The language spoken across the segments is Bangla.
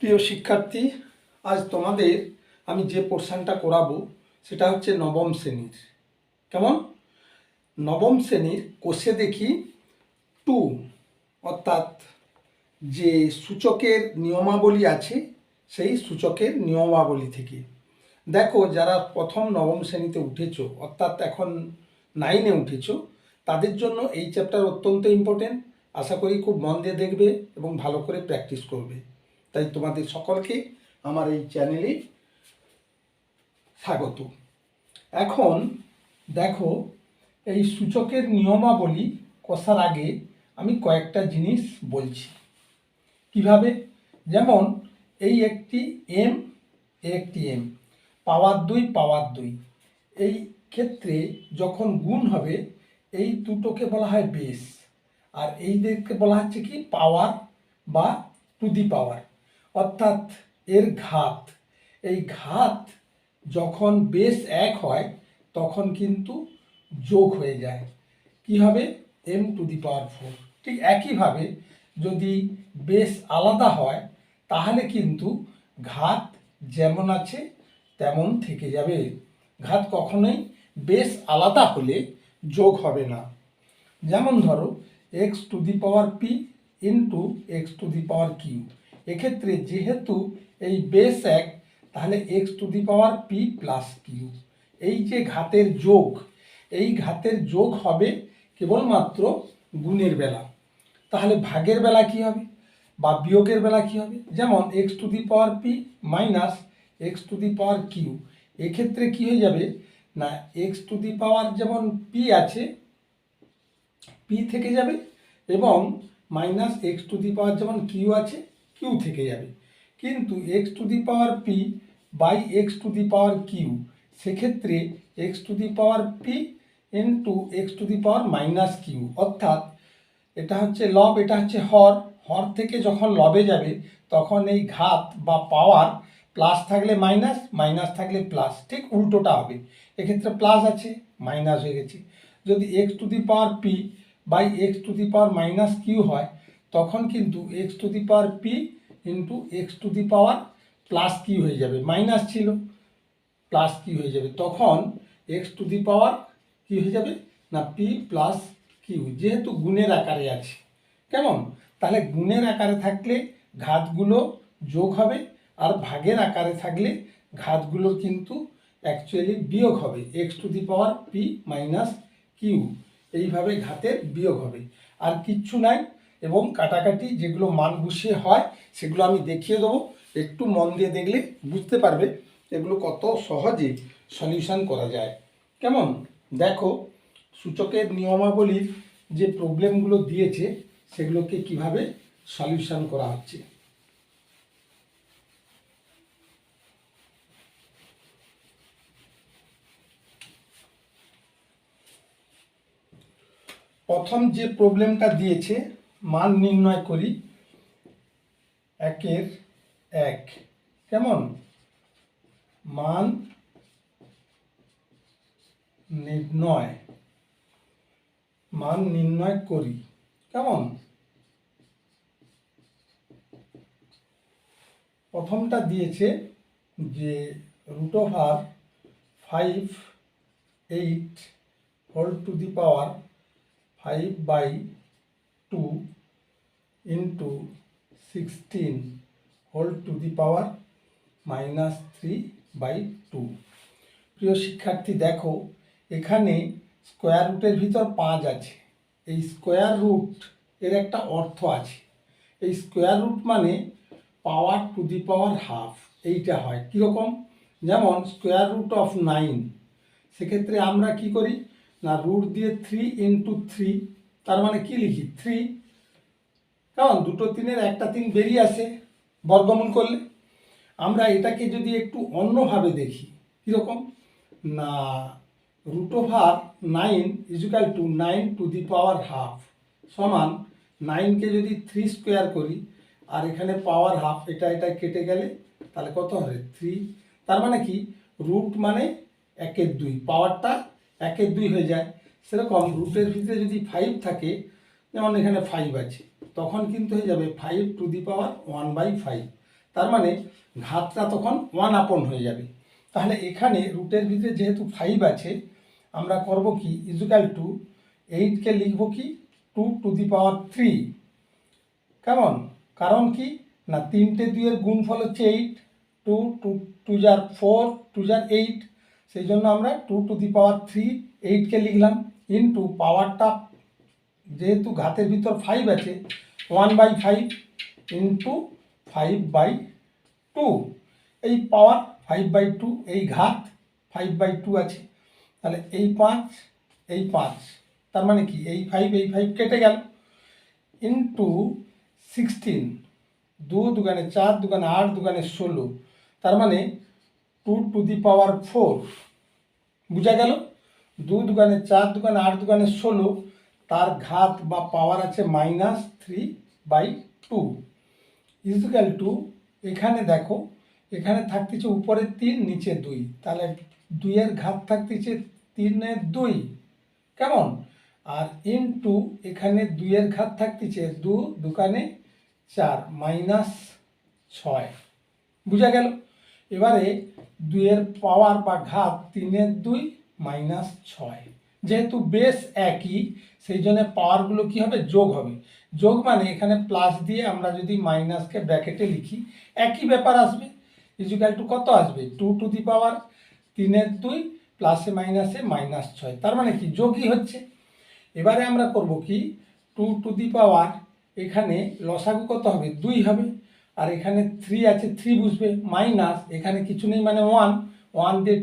প্রিয় শিক্ষার্থী, আজ তোমাদের আমি যে পোর্শনটা করাবো সেটা হচ্ছে নবম শ্রেণীর। কেমন? নবম শ্রেণীর কোষে দেখি 2, অর্থাৎ যে সূচকের নিয়মাবলী আছে সেই সূচকের নিয়মাবলী থেকে দেখো, যারা প্রথম নবম শ্রেণীতে উঠেছো অর্থাৎ এখন 9-এ উঠেছো, তাদের জন্য এই চ্যাপ্টার অত্যন্ত ইম্পর্টেন্ট। আশা করি খুব মন দিয়ে দেখবে এবং ভালো করে প্র্যাকটিস করবে। তাই তোমাদের সকলকে আমার এই চ্যানেলে স্বাগত। এখন দেখো, এই সূচকের নিয়মাবলী কষার আগে আমি কয়েকটা জিনিস বলছি কিভাবে। যেমন এই একটি এম, একটি এম, পাওয়ার 2 পাওয়ার 2, এই ক্ষেত্রে যখন গুণ হবে এই দুটোকে বলা হয় বেস, আর এইদেরকে বলা হচ্ছে কি পাওয়ার বা টু দি পাওয়ার, অর্থাৎ এর ঘাত। এই ঘাত যখন বেস 1 হয় তখন কিন্তু যোগ হয়ে যায়, কি হবে m টু দি পাওয়ার 4। ঠিক একইভাবে যদি বেস আলাদা হয় তাহলে কিন্তু ঘাত যেমন আছে তেমন থেকে যাবে। ঘাত কখনোই বেস আলাদা হলে যোগ হবে না। যেমন ধরো x to the power P into x to the power q, এক্ষেত্রে যেহেতু এই বেস 1 তাহলে x to the power p plus q, এই যে ঘাতের যোগ, এই ঘাতের যোগ হবে কেবলমাত্র গুণের বেলা। তাহলে ভাগের বেলা কি হবে বা বিয়োগের বেলা কি হবে? যেমন x to the power p minus x to the power q, এক্ষেত্রে কি হয়ে যাবে না, এক্স টু দি পাওয়ার যেমন পি আছে পি থেকে যাবে এবং minus x to the power যেমন কিউ আছে কিউ থেকে যাবে। কিন্তু x to the power P by x to the power Q, সেক্ষেত্রে X to the power P into x to the power minus Q, অর্থাৎ এটা হচ্ছে লব, এটা হচ্ছে হর, হর থেকে যখন লবে যাবে তখন এই ঘাত বা পাওয়ার প্লাস থাকলে মাইনাস, মাইনাস থাকলে প্লাস, ঠিক উল্টোটা হবে। এক্ষেত্রে প্লাস আছে মাইনাস হয়ে গেছে। যদি x to the power P by x to the power minus q হয় তখন কিন্তু x to the power P into x to the power plus q হয়ে যাবে, মাইনাস ছিল প্লাস কিউ হয়ে যাবে, তখন এক্স টু দি পাওয়ার কি হয়ে যাবে না পি প্লাস কিউ, যেহেতু গুণের আকারে আছে। কেমন? তাহলে গুণের আকারে থাকলে ঘাতগুলো যোগ হবে, আর ভাগের আকারে থাকলে ঘাতগুলো কিন্তু অ্যাকচুয়ালি বিয়োগ হবে, x to the power p minus q, এইভাবে ঘাতের বিয়োগ হবে, আর কিচ্ছু নাই। এবং কাটাকাটি যেগুলো মান বসিয়ে হয় সেগুলো আমি দেখিয়ে দেবো, একটু মন দিয়ে দেখলে বুঝতে পারবে এগুলো কত সহজে সলিউশন করা যায়। কেমন? দেখো, সূচকের নিয়মাবলীর যে প্রবলেমগুলো দিয়েছে সেগুলোকে কিভাবে সলিউশন করা হচ্ছে। প্রথম যে প্রবলেমটা দিয়েছে, মান নির্ণয় করি 1-এর 1। কেমন? মান নির্ণয় করি। কেমন? প্রথমটা দিয়েছে যে √5 8 whole to the power 5/2 into 16 whole to the power -3/2। প্রিয় শিক্ষার্থী, দেখো এখানে স্কোয়ার রুটের ভিতর 5 আছে। এই স্কোয়ার রুট এর একটা অর্থ আছে। এই স্কোয়ার রুট মানে পাওয়ার টু দি পাওয়ার হাফ, এইটা হয় কীরকম? যেমন স্কোয়ার রুট অফ 9, সেক্ষেত্রে আমরা কি করি না রুট দিয়ে 3 ইন্টু 3, তার মানে কি লিখি 3। কারণ দুটো 3-এর একটা 3 বেরিয়ে আসে বর্গমূল করলে। আমরা এটাকে যদি একটু অন্যভাবে দেখি, কীরকম না √9 equal to 9 to the power half সমান 9কে যদি 3 স্কোয়ার করি আর এখানে পাওয়ার হাফ, এটা কেটে গেলে তাহলে কত হবে 3। তার মানে কি রুট মানে 1/2, পাওয়ারটা 1/2 হয়ে যায়। সেরকম রুটের ভিতরে যদি 5 থাকে, যেমন এখানে 5 আছে, তখন কিন্তু হয়ে যাবে 5 টু দি পাওয়ার 1/5। তার মানে ঘাতটা তখন 1/, হয়ে যাবে। তাহলে এখানে রুটের ভিতরে যেহেতু 5 আছে, আমরা করব কি, ইজুকাল টু 8কে লিখব কি 2⁻3। কেমন? কারণ কি না, 3টে 2-এর গুণফল হচ্ছে 8, 2 2 2 4 2 8, সেই জন্য আমরা 2⁻3 8কে লিখলাম, ইন্টু পাওয়ারটা যেহেতু ঘাতের ভিতর 5 আছে 1/5 ইন্টু 5/2। এই পাওয়ার 5/2, এই ঘাত 5/2 আছে, তাহলে এই 5 এই 5, তার মানে কি এই 5 কেটে গেল, ইন্টু 16, 2 দুগুণে 4, দুগুণে 8, দুগুণে 16, তার মানে 2⁻4। বুঝা গেল? 2 দুগুণে 4, দুগুণে 8, দুগুণে 16, তার ঘাত বা পাওয়ার আছে -3/2 ইজুক্যাল টু, এখানে দেখো এখানে থাকতেছে উপরে 3 নিচে 2, তাহলে 2-এর ঘাত থাকতেছে 3-এর 2, কেমন? আর ইন্টু এখানে 2-এর ঘাত থাকতেছে 2 দুগুণে 4 -6। বুঝা গেল? এবারে 2-এর পাওয়ার বা ঘাত 3-এর 2 -6, যেহেতু বেস একই সেই জন্য পাওয়ারগুলো কি হবে, যোগ হবে। যোগ মানে এখানে প্লাস দিয়ে আমরা যদি মাইনাসকে ব্র্যাকেটে লিখি একই ব্যাপার আসবে, ইজুক্যাল টু কত আসবে 2⁻3-এর 2 প্লাসে মাইনাসে -6, তার মানে কি যোগই হচ্ছে। এবারে আমরা করব কি 2⁻, এখানে লসাগু কত হবে 2 হবে, আর এখানে 3 আছে 3 বুঝবে, মাইনাস এখানে কিছু নেই মানে 1 দিয়ে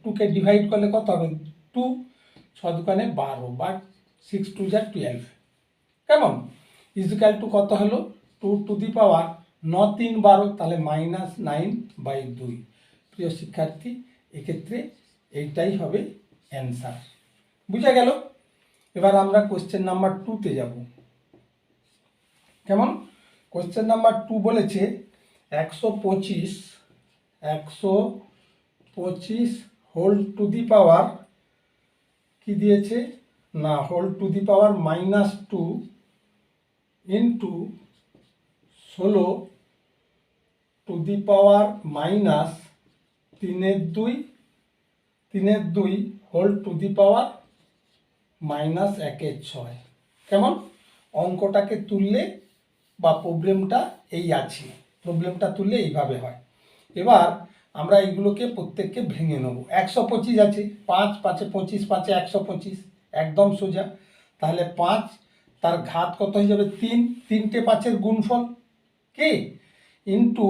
2কে ডিভাইড করলে কত হবে 2, 6 দুগুণে 12 বা 6 2 12, কেমন? ইজুক্যাল টু কত হলো 2⁻, 9 3 12, তাহলে -9/2। প্রিয় শিক্ষার্থী, এক্ষেত্রে এইটাই হবে অ্যান্সার। বুঝা গেল? এবার আমরা কোশ্চেন নাম্বার 2-তে যাব। কেমন? কোশ্চেন নাম্বার 2 বলেছে 125 হোল টু দি পাওয়ার কি দিয়েছে না, whole to the power -2 into 16 to the power -3-এর 2 হোল টু দি পাওয়ার -1/6। কেমন? অঙ্কটাকে তুললে বা প্রবলেমটা এই আছে, প্রবলেমটা তুললে এইভাবে হয়। এবার আমরা এইগুলোকে প্রত্যেককে ভেঙে নেব। 125 আছে, 5 5 25, 5 125, একদম সোজা। তাহলে 5, তার ঘাত কত হয়ে যাবে 3, 3টে 5-এর গুণফল কি, ইন্টু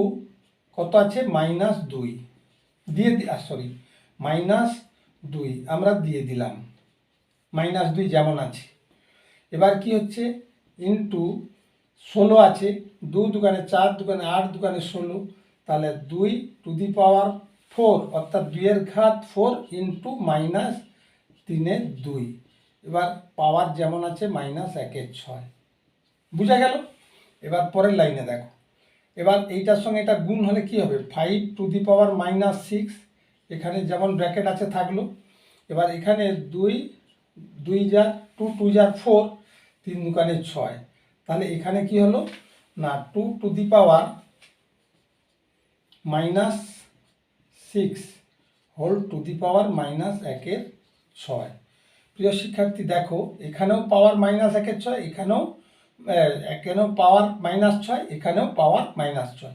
কত আছে -2 দিয়ে -2 আমরা দিয়ে দিলাম, -2 যেমন আছে। এবার কি হচ্ছে ইন্টু 16 আছে, 2 দুগুণে 4, দুগুণে 8, দুগুণে 16, তাহলে 2⁻4, অর্থাৎ 2-এর ঘাত 4 ইন্টু -3-এর 2, এবার পাওয়ার যেমন আছে -1/6। বুঝা গেল? এবার পরের লাইনে দেখো, এবার এইটার সঙ্গে এটা গুণ হলে কি হবে 5⁻6, এখানে যেমন ব্র্যাকেট আছে থাকলো। এবার এখানে 2 2 2 2 4, 3 দুগুণে 6, তাহলে এখানে কি হলো না 2⁻6 হোল টু দি পাওয়ার -1/6। প্রিয় শিক্ষার্থী দেখো, এখানেও পাওয়ার -1/6, এখানেও পাওয়ার -6, এখানেও পাওয়ার -6,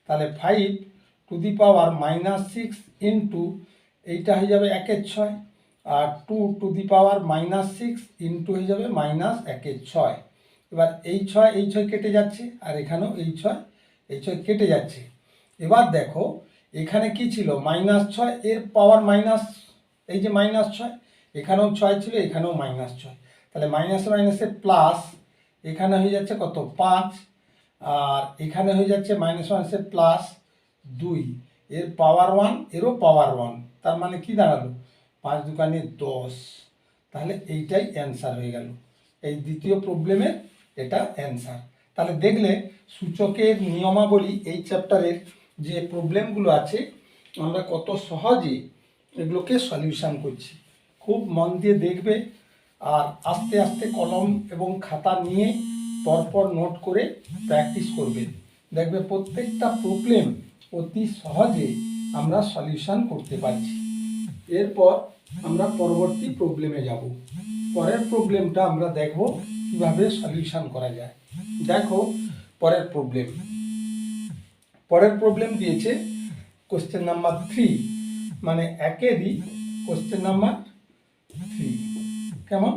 তাহলে 5⁻6 ইন্টু এইটা হয়ে যাবে 1/6, আর 2⁻6 ইন্টু হয়ে যাবে -1/6। এবার এই 6 কেটে যাচ্ছে, আর এখানেও এই 6 কেটে যাচ্ছে। এবার দেখো এখানে কি ছিল -6, এর পাওয়ার মাইনাস, এই যে -6, এখানেও 6 ছিল, এখানেও -6, তাহলে মাইনাসে মাইনাসে প্লাস, এখানে হয়ে যাচ্ছে কত 5, আর এখানে হয়ে যাচ্ছে -1 প্লাস 2, এর পাওয়ার 1, এরও পাওয়ার 1, তার মানে কি দাঁড়ালো 5 দুগুণে 10, তাহলে এইটাই অ্যান্সার হয়ে গেল। এই দ্বিতীয় প্রবলেমের এটা অ্যান্সার। তাহলে দেখলে সূচকের নিয়মাবলী এই চ্যাপ্টারের যে প্রবলেমগুলো আছে আমরা কত সহজে এগুলোকে সলিউশন করছি। খুব মন দিয়ে দেখবে, আর আস্তে আস্তে কলম এবং খাতা নিয়ে পরপর নোট করে প্র্যাকটিস করবে। দেখবে প্রত্যেকটা প্রবলেম অতি সহজে আমরা সলিউশন করতে পারছি। এরপর আমরা পরবর্তী প্রবলেমে যাব। পরের প্রবলেমটা আমরা দেখব কিভাবে সলিউশন করা যায়। দেখো পরের প্রবলেম দিয়েছে কোশ্চেন নাম্বার 3, মানে একেরই কোশ্চেন নাম্বার 3। কেমন?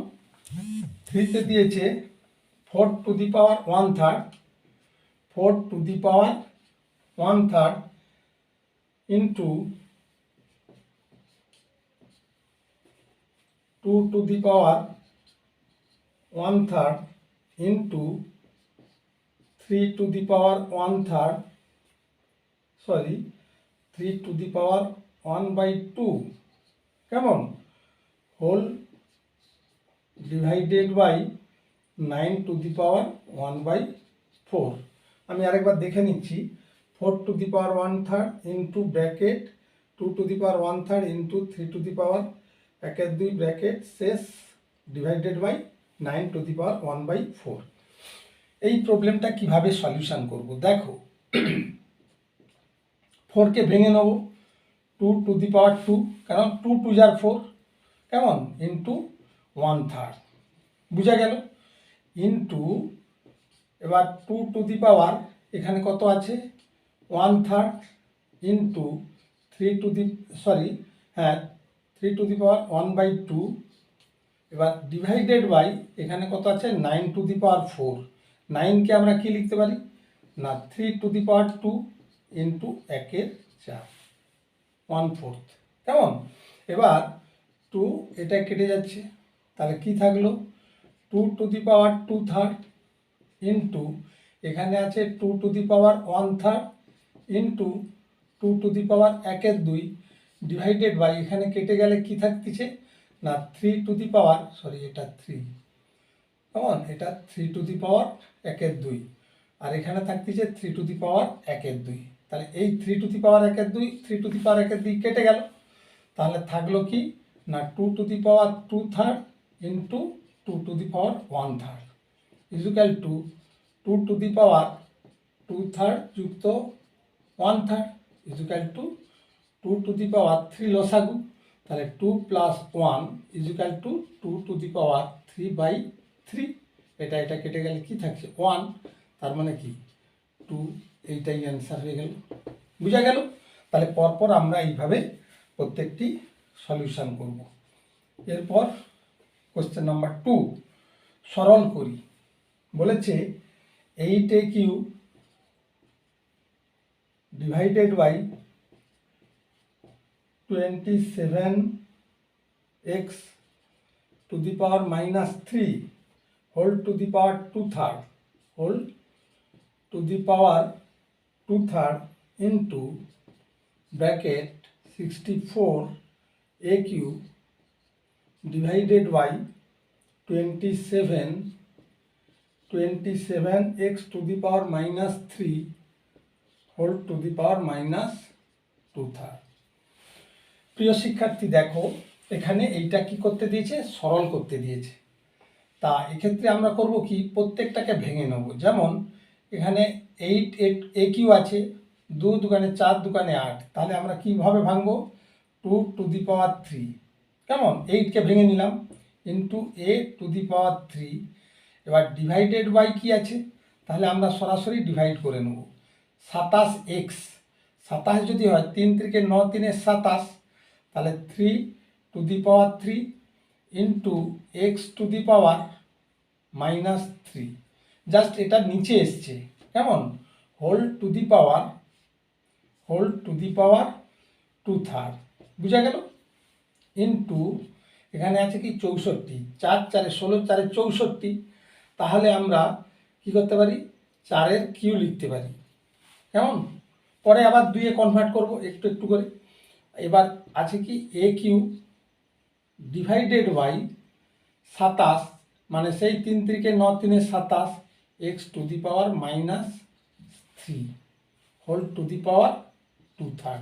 3তে দিয়েছে 4 to the power 1/3, 4 to the power 1/3 into 2 to the power 1/3 into 3 to the power 1/3, 3 to the power 1/2, কেমন, whole divided by 9 to the power 1/4। আমি আরেকবার দেখে নিচ্ছি। 4 to the power 1/3 into bracket 2 to the power 1/3 into 3 to the power 1/2 bracket শেষ divided by 9 to the power 1/4। এই প্রবলেমটা কিভাবে সলিউশন করব দেখো। 4কে ভেঙে নেব, 2 টু দি পাওয়ার 2, কারণ 2 2 যার 4, কেমন, ইন্টু 1/3, বুঝা গেল, ইন্টু এবার 2 টু দি পাওয়ার এখানে কত আছে 1/3 into 3 to the 3 to the power 1/2, এবার ডিভাইডেড বাই এখানে কত আছে 9 টু দি পাওয়ার 4। 9কে আমরা কি লিখতে পারি না 3 টু দি পাওয়ার 2 ইন্টু 1/4, 1/4, কেমন। এবার 2 এটা কেটে যাচ্ছে, তাহলে কি থাকলো 2 টু দি পাওয়ার 2/3 ইন্টু এখানে আছে 2 to the power 1/3 into 2 to the power 1/2 divided by এখানে কেটে গেলে কি থাকতেছে না 3 টু দি পাওয়ার এটা 3, কেমন, এটা 3 টু দি পাওয়ার 1/2 আর এখানে থাকতেছে 3 টু দি পাওয়ার 1/2। তাহলে এই 3 to the power 1/2 3 to the power 1/2 কেটে গেল, তাহলে থাকলো কি না 2 to the power 2/3 into 2 to the power 1/3 equal to 2 to the power 2/3 যুক্ত 1/3 equal to 2 to the power 3 লসাগু, তাহলে 2 plus 1 equal to 2 to the power 3/3। এটা কেটে গেলে কি থাকছে 1, তার মানে কি 2, এইটাই অ্যান্সার হয়ে গেল, বুঝা গেল। তাহলে পরপর আমরা এইভাবে প্রত্যেকটি সলিউশন করব। এরপর কোশ্চেন নাম্বার 2 সরল করি। বলেছে 8aq divided by 27x to the power -3 whole to the power 2/3 whole to the power 2/3 into bracket 64aq divided by 27x to the power -3 whole to the power -2/3। প্রিয় শিক্ষার্থী দেখো, এখানে এইটা কি করতে দিয়েছে, সরল করতে দিয়েছে। তা এক্ষেত্রে আমরা করব কি, প্রত্যেকটাকে ভেঙে নেব। যেমন এখানে 8aq আছে, 2 দুগুণে 4 দুগুণে 8, তাহলে আমরা কিভাবে ভাঙবো 2 টু দি পাওয়ার 3, কেমন, 8কে ভেঙে নিলাম into a to the power 3। এবার ডিভাইডেড বাই কি আছে, তাহলে আমরা সরাসরি ডিভাইড করে নেব 27x, 27 যদি হয় 3 3 9 3 27, তাহলে 3 to the power 3 into x to the power -3, just এটা নিচে এসছে, কেমন, হোল টু দি পাওয়ার 2/3, বুঝা গেল, ইন্টু এখানে আছে কি 64, 4 4 16 4 64, তাহলে আমরা কি করতে পারি 4-এর কিউ লিখতে পারি, কেমন। পরে আবার 2-এ কনভার্ট করব একটু একটু করে। এবার আছে কি এ কিউ ডিভাইডেড বাই 27, মানে সেই 3 3 9 3 27 X to the power -3 whole to the power 2/3,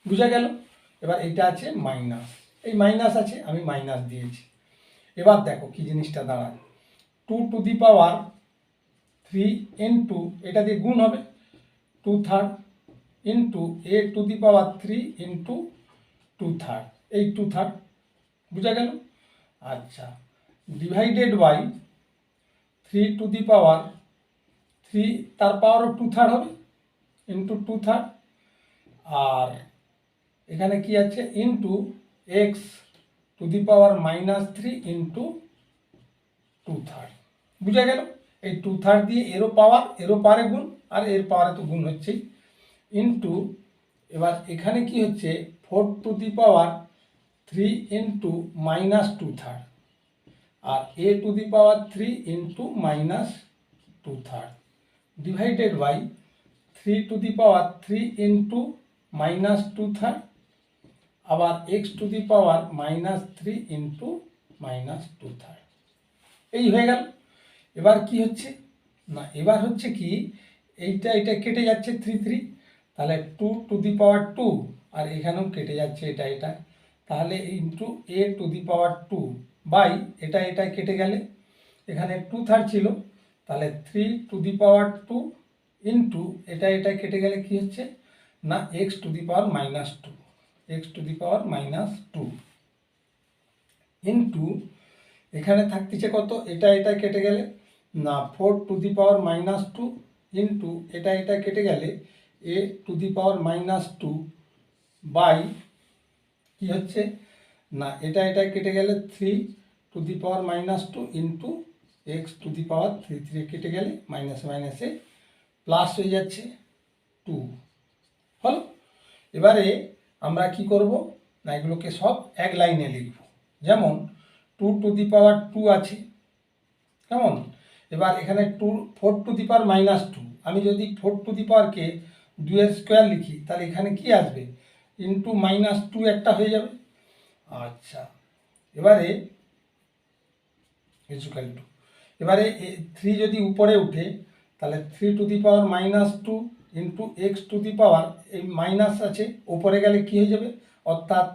বুঝা গেল। এবার এটা আছে মাইনাস, এই মাইনাস আছে, আমি মাইনাস দিয়েছি। এবার দেখো কি জিনিসটা দাঁড়ায় 2 টু দি পাওয়ার 3 ইন্টু এটা দিয়ে গুণ হবে, 2/3 into a to the power 3 into 2/3, এই 2/3 বুঝা গেল। আচ্ছা, divided by 3 to the power 3, তার পাওয়ারও 2/3 হবে, ইন্টু 2/3, আর এখানে কি আছে into x to the power -3 into 2/3, বুঝা গেল। এই 2/3 দিয়ে এরও পাওয়ারে গুণ, আর এর পাওয়ারে তো গুণ হচ্ছেই, ইন্টু এবার এখানে কি হচ্ছে 4 টু দি পাওয়ার 3 ইন্টু -2/3, আর a to the power 3 into -2/3 divided by 3 to the power 3 into -2/3, আবার x to the power -3 into -2/3, এই হয়ে গেল। এবার কি হচ্ছে না, এবার হচ্ছে কি এটা কেটে যাচ্ছে 3, তাহলে 2 টু দি পাওয়ার 2, আর এখানেও কেটে যাচ্ছে এটা, তাহলে into a to the power 2 by এটা কেটে গেলে এখানে 2/3 ছিল, তাহলে 3 টু দি পাওয়ার 2 ইন্টু এটা কেটে গেলে কি হচ্ছে না x to the power -2, x to the power -2 into এখানে থাকতেছে কত, এটা কেটে গেলে না 4 টু দি পাওয়ার -2 ইন্টু এটা কেটে গেলে a to the power -2 by কি হচ্ছে না এটা কেটে গেলে 3 to the power -2 into x to the power 3 কেটে গেলে মাইনাসে প্লাস হয়ে যাচ্ছে 2 হলো। এবারে আমরা কি করব না, এগুলোকে সব এক লাইনে লিখব, যেমন 2 টু দি পাওয়ার 2 আছে, কেমন। এবার এখানে 4 টু দি পাওয়ার -2, আমি যদি 4 টু দি পাওয়ারকে 2 এর স্কোয়ার লিখি তাহলে এখানে কি আসবে ইন্টু -2 একটা হয়ে যাবে। আচ্ছা, এবারে ইকুয়াল টু, এবারে 3 যদি উপরে উঠে তাহলে 3 to the power -2 into x to the power, এই মাইনাস আছে উপরে গেলে কি হয়ে যাবে, অর্থাৎ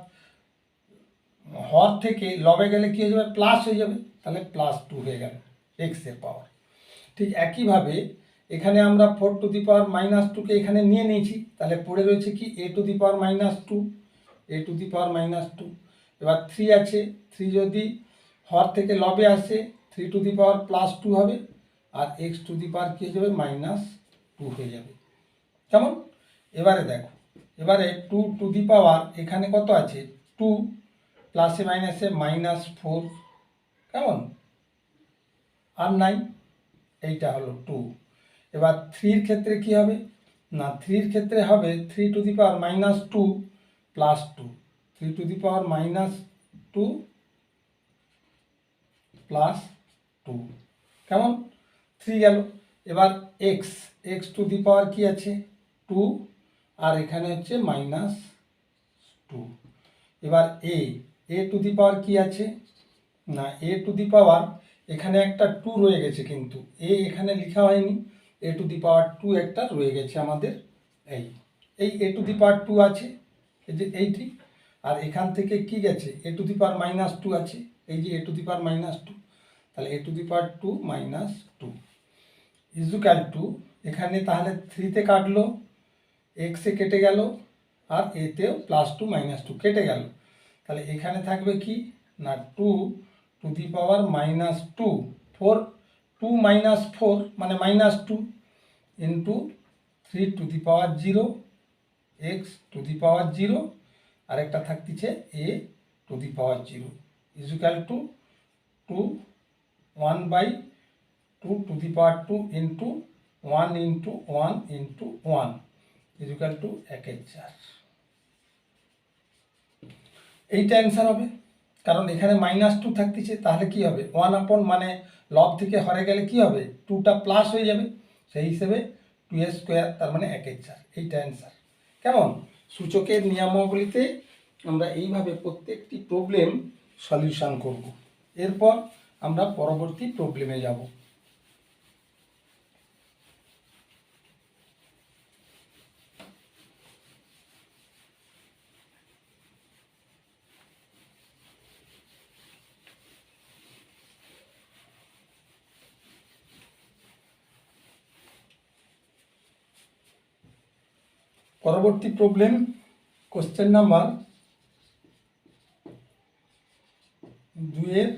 হর থেকে লবে গেলে কি হয়ে যাবে প্লাস হয়ে যাবে, তাহলে +2 হয়ে গেল এক্স এর পাওয়ার। ঠিক একইভাবে এখানে আমরা 4 টু দি পাওয়ার -2কে এখানে নিয়ে নিয়েছি, তাহলে পড়ে রয়েছে কি a to the power -2, a to the power -2, এবার 3 আছে, 3 যদি হর থেকে লবে আসে 3 টু দি পাওয়ার +2 হবে, আর এক্স টু দি পাওয়ার কী হয়ে যাবে -2 হয়ে যাবে, কেমন। এবারে দেখো, এবারে 2 টু দি পাওয়ার এখানে কত আছে 2 প্লাসে মাইনাসে -4, কেমন, আর 9, এইটা হলো 2। এবার 3-র ক্ষেত্রে কি হবে না, 3-র ক্ষেত্রে হবে 3 to the power -2 plus 2, 3 to the power -2 plus 2, কেমন, 3 গেল। এবার এক্স টু দি পাওয়ার কি আছে 2, আর এখানে হচ্ছে -2। এবার এ টু দি পাওয়ার কি আছে না, এ টু দি পাওয়ার এখানে একটা 2 রয়ে গেছে, কিন্তু এখানে লেখা হয়নি, এ টু দি পাওয়ার 2 একটা রয়ে গেছে আমাদের, এই এ টু দি পাওয়ার 2 আছে, এই যে এইটি, আর এখান থেকে কি গেছে এ টু দি পাওয়ার -2 আছে, এই যে এ টু দি পাওয়ার -2, তাহলে A to the power 2 -2 equal to, এখানে তাহলে 3-তে কাটলো, এক্সে কেটে গেল, আর এতেও +2 -2 কেটে গেল, তাহলে এখানে থাকবে কি না 2 টু দি পাওয়ার -2, 2 -4 মানে -2 into 3 to the power 0, X to the power 0, আরেকটা থাকতেছে A to the power 0 equal to 1/2 to the power 2 into 1 into 1 into 1 equal to 1/4। এইটা অ্যান্সার হবে, কারণ এখানে -2 থাকতেছে, তাহলে কি হবে 1 মানে লব থেকে হরে গেলে কি হবে 2টা প্লাস হয়ে যাবে, সেই হিসেবে 2² তার মানে 1/4, এইটা অ্যান্সার, কেমন। সূচকের নিয়মাবলীতে আমরা এইভাবে প্রত্যেকটি প্রবলেম সলিউশন করব, এরপর আমরা পরবর্তী প্রবলেমে যাব। পরবর্তী প্রবলেম কোশ্চেন নাম্বার 2-1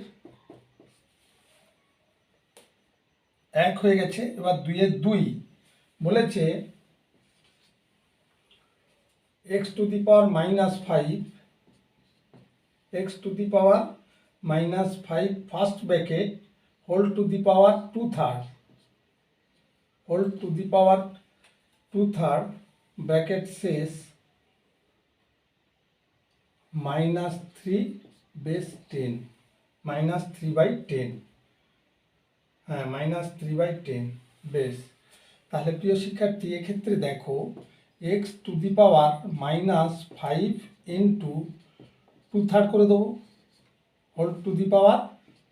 হয়ে গেছে। এবার 2-2 বলেছে x to the power -5 first bracket whole to the power 2/3 bracket শেষ -3 বেস 10 -3/10 হ্যাঁ -3/10 বেশ। তাহলে প্রিয় শিক্ষার্থী এক্ষেত্রে দেখো x to the power -5 into 2/3 করে দেবো whole to the power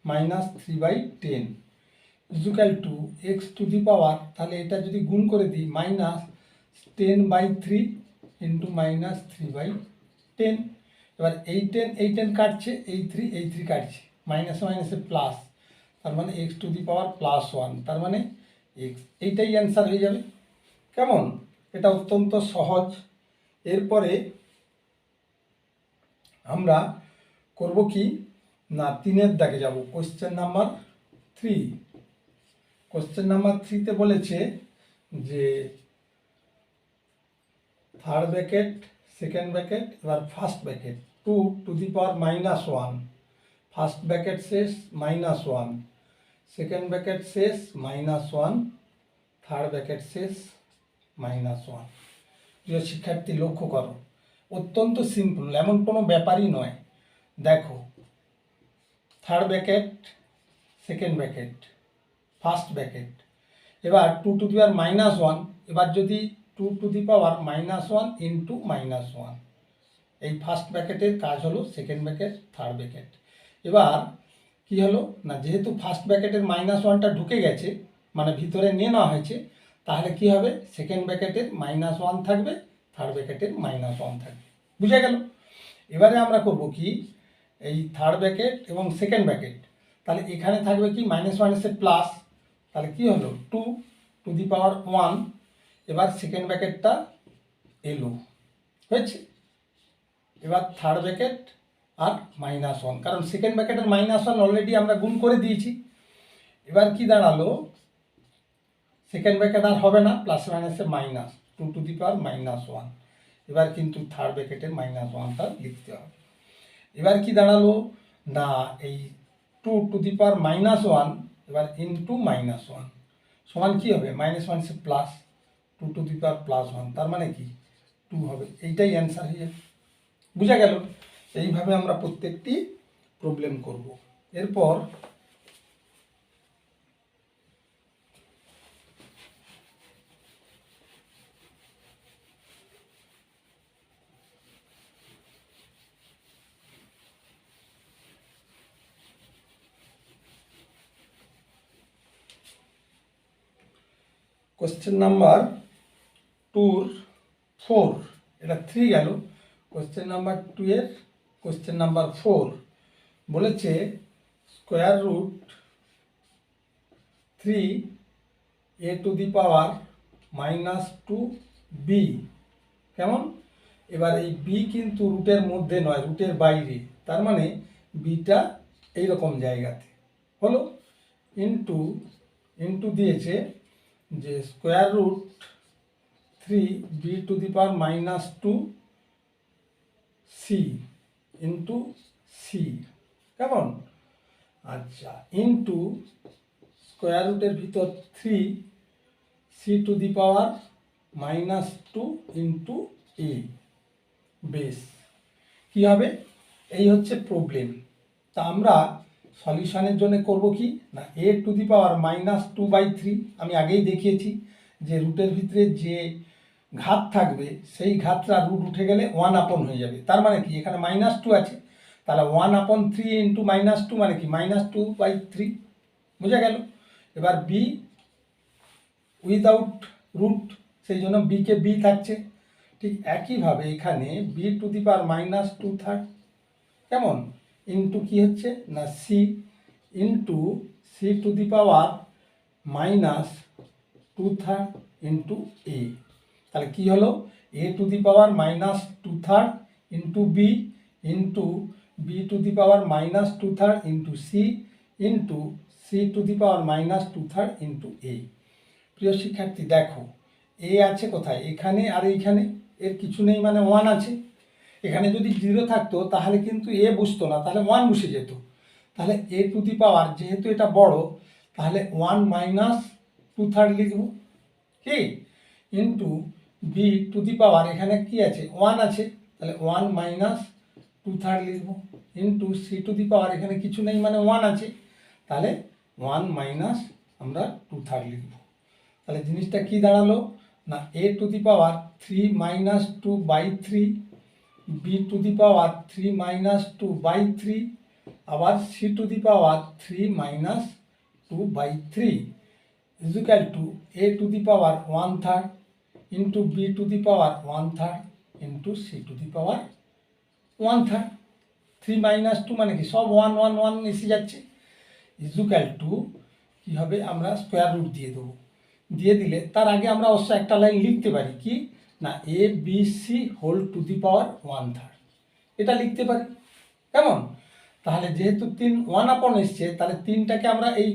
-3/10 equal to x to the power, তাহলে এটা যদি গুণ করে দিই -10/3 ইন্টু -3/10। এবার এই 10 কাটছে, এই 3 কাটছে, মাইনাসে মাইনাসে প্লাস, তার মানে x টু দি পাওয়ার +1, তার মানে x, এইটাই অ্যান্সার হয়ে যাবে। কেমন? এটা অত্যন্ত সহজ। এরপরে আমরা করব কি না 3-এর দাগে যাব। Question number 3। কোশ্চেন নাম্বার 3-তে বলেছে যে থার্ড ব্র্যাকেট, সেকেন্ড ব্র্যাকেট, এবার first bracket 2 to the power -1, first bracket শেষ -1, সেকেন্ড ব্র্যাকেট শেষ -1, থার্ড ব্র্যাকেট শেষ -1। প্রিয় শিক্ষার্থী লক্ষ্য করো, অত্যন্ত সিম্পল, এমন কোনো ব্যাপারই নয়। দেখো third bracket, second bracket, first bracket, এবার 2 টু দি পাওয়ার -1, এবার যদি 2 টু দি পাওয়ার -1 ইন্টু -1, এই ফার্স্ট ব্র্যাকেটের কাজ হলো সেকেন্ড ব্র্যাকেট, থার্ড ব্র্যাকেট। এবার কি হলো না, যেহেতু ফার্স্ট ব্র্যাকেটের -1টা ঢুকে গেছে, মানে ভিতরে নিয়ে নেওয়া হয়েছে, তাহলে কি হবে সেকেন্ড ব্র্যাকেটের -1 থাকবে, থার্ড ব্র্যাকেটের -1 থাকবে। বুঝা গেল? এবারে আমরা করব কি, এই থার্ড ব্র্যাকেট এবং সেকেন্ড ব্র্যাকেট, তাহলে এখানে থাকবে কি -1 প্লাস, তাহলে কি হলো 2 টু দি পাওয়ার 1, এবার সেকেন্ড ব্র্যাকেটটা এলো, হয়েছে। এবার থার্ড ব্র্যাকেট আর -1, কারণ সেকেন্ড ব্র্যাকেটের -1 অলরেডি আমরা গুণ করে দিয়েছি। এবার কি দাঁড়ালো, সেকেন্ড ব্র্যাকেট আর হবে না, প্লাসে মাইনাসে মাইনাস 2 টু দি পাওয়ার -1, এবার কিন্তু থার্ড ব্র্যাকেটের -1টা লিখতে হবে। এবার কি দাঁড়ালো না, এই 2 টু দি পাওয়ার -1 এবার ইন্টু -1 সমান কি হবে, -1 প্লাস 2 টু দি পাওয়ার +1, তার মানে কি 2 হবে। এইটাই অ্যান্সার হয়ে যাবে। বুঝা গেল? এইভাবে আমরা প্রত্যেকটি প্রবলেম করব। এরপর কোশ্চেন নাম্বার 4, এটা 3 গেল। কোশ্চেন নাম্বার 2 এর কোশ্চেন নাম্বার 4 বলেছে √3a two the power -2b। কেমন? এবার এই b কিন্তু রুটের মধ্যে নয়, রুটের বাইরে, তার মানে বিটা এইরকম জায়গাতে হলো, ইন্টু দিয়েছে যে √3b to the power -2c into c. কেমন? আচ্ছা, ইন্টু স্কোয়ার রুটের ভিতর 3c two the power -2 into এ। বেশ, কী হবে? এই হচ্ছে প্রবলেম। তা আমরা সলিউশনের জন্য করব কি না, a টু দি পাওয়ার -2/3, আমি আগেই দেখিয়েছি যে রুটের ভিতরে যে ঘাত থাকবে সেই ঘাতটা রুট উঠে গেলে 1/, হয়ে যাবে। তার মানে কি এখানে -2 আছে, তাহলে 1/3 ইন্টু -2 মানে কি -2/3। বুঝা গেল? এবার b উইদাউট রুট, সেই জন্য বিকে বি থাকছে। ঠিক একইভাবে এখানে b টু দি পাওয়ার -2 থাক, কেমন, ইন্টু কি হচ্ছে না C, into C to the power -2/3 into A. তাহলে কি হলো, a to the power minus 2/3 into B to the power minus 2/3 into C to the power minus 2/3 into A. প্রিয় শিক্ষার্থী দেখো, এ আছে কোথায়? এখানে আর এইখানে, এর কিছু নেই মানে 1 আছে। এখানে যদি 0 থাকতো তাহলে কিন্তু এ বসতো না, তাহলে 1 বসে যেত। তাহলে এ টু দি পাওয়ার, যেহেতু এটা বড়, তাহলে 1 মাইনাস 2/3 লিখব, কি into B to the power, এখানে কি আছে? 1 আছে, তাহলে 1 মাইনাস 2/3 লিখব, into C to the power, এখানে কিছু নেই মানে 1 আছে, তাহলে 1 মাইনাস আমরা 2/3 লিখব। তাহলে জিনিসটা কি দাঁড়ালো না A to the power 3 minus 2/3, B to the power 3 minus 2/3, আবার C to the power 3 minus 2/3 equal to A to the power 1/3 into B to the power 1/3 into C to the power 1/3। 3 minus 2 মানে কি? সব 1 1 1 এসে যাচ্ছে, ইকুয়াল টু কী হবে? আমরা স্কোয়ার রুট দিয়ে দেবো। দিয়ে দিলে তার আগে আমরা অবশ্য একটা লাইন লিখতে পারি, কি না A B C whole to the power 1/3, এটা লিখতে পারি। কেমন? তাহলে যেহেতু 3 1 এসছে, তাহলে 3টাকে আমরা এই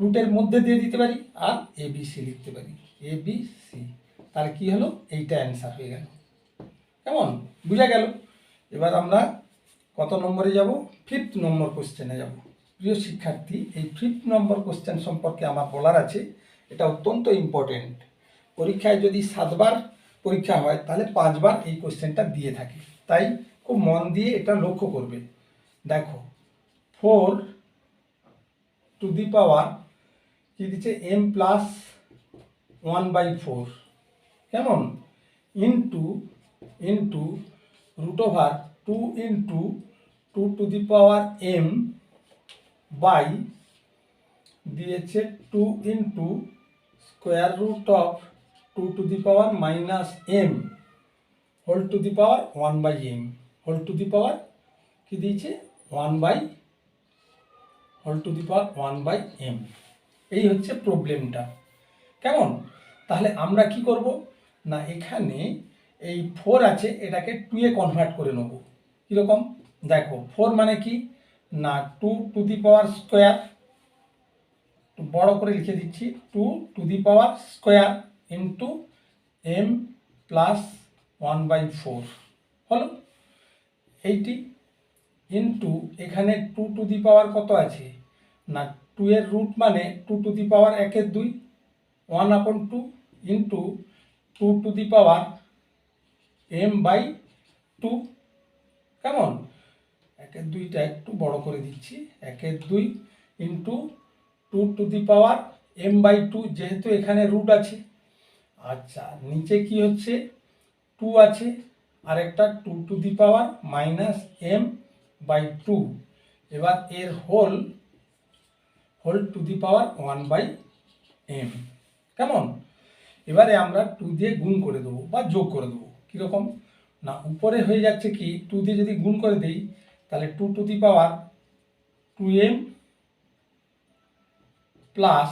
রুটের মধ্যে দিয়ে দিতে পারি, আর এ বি সি লিখতে পারি, এ বি সি। তাহলে কি হলো? এইটা অ্যান্সার হয়ে গেল। কেমন? বুঝা গেল? এবার আমরা কত নম্বরে যাব? 5th নম্বর কোশ্চেনে যাব। প্রিয় শিক্ষার্থী, এই 5th নম্বর কোশ্চেন সম্পর্কে আমার বলার আছে, এটা অত্যন্ত ইম্পর্টেন্ট। পরীক্ষায় যদি 7বার পরীক্ষা হয়, তাহলে 5বার এই কোশ্চেনটা দিয়ে থাকে, তাই খুব মন দিয়ে এটা লক্ষ্য করবে। দেখো, 4 টু দি পাওয়ার কি দিচ্ছে? m প্লাস 1/4, কেমন? Into root over 2 into 2 to the power m by দিয়েছে 2 into square root of 2 to the power minus m whole to the power 1/m whole to the power কি দিয়েছে? 1 whole to the power 1/m। এই হচ্ছে প্রবলেমটা। কেমন? তাহলে আমরা কি করব না এখানে এই 4 আছে, এটাকে 2 এ কনভার্ট করে নেব। কীরকম? দেখো, 4 মানে কি না 2 টু দি পাওয়ার স্কোয়ার, বড় করে লিখে দিচ্ছি, 2 to the power square into m plus 1/4 হলো এইটি, ইন্টু এখানে 2 টু দি পাওয়ার কত আছে না 2 এর রুট মানে 2 to the power 1/2, 1/2 into 2 to the power m/2। কেমন? 1/2টা একটু বড় করে দিচ্ছি, 1/2 into 2 to the power m/2, যেহেতু এখানে রুট আছে। আচ্ছা, নিচে কি হচ্ছে? 2 আছে, আর একটা 2 to the power minus m/2। এবার এর whole to the power 1/m। কেমন? এবারে আমরা 2 দিয়ে গুণ করে দেবো বা যোগ করে দেবো। কীরকম না উপরে হয়ে যাচ্ছে কি 2 দিয়ে যদি গুণ করে দিই, তাহলে 2 to the power 2m plus